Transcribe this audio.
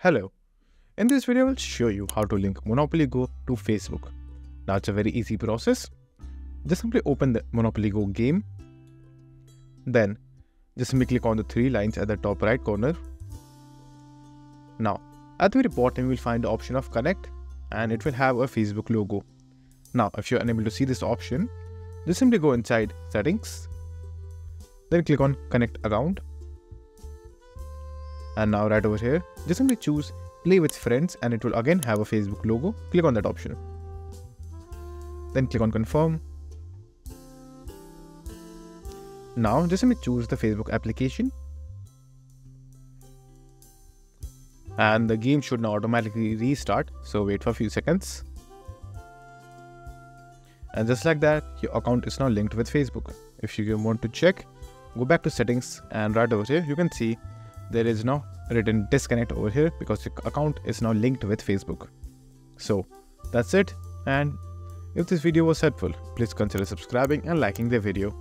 Hello, in this video I will show you how to link Monopoly Go to Facebook. Now it's a very easy process. Just simply open the Monopoly Go game. Then just simply click on the three lines at the top right corner. Now at the very bottom you will find the option of connect and it will have a Facebook logo. Now if you are unable to see this option, just simply go inside settings. Then click on connect account. And now right over here, just simply choose play with friends and it will again have a Facebook logo. Click on that option. Then click on confirm. Now just simply choose the Facebook application. And the game should now automatically restart. So wait for a few seconds. And just like that, your account is now linked with Facebook. If you want to check, go back to settings and right over here, you can see there is now written disconnect over here because your account is now linked with Facebook. So that's it. And if this video was helpful, please consider subscribing and liking the video.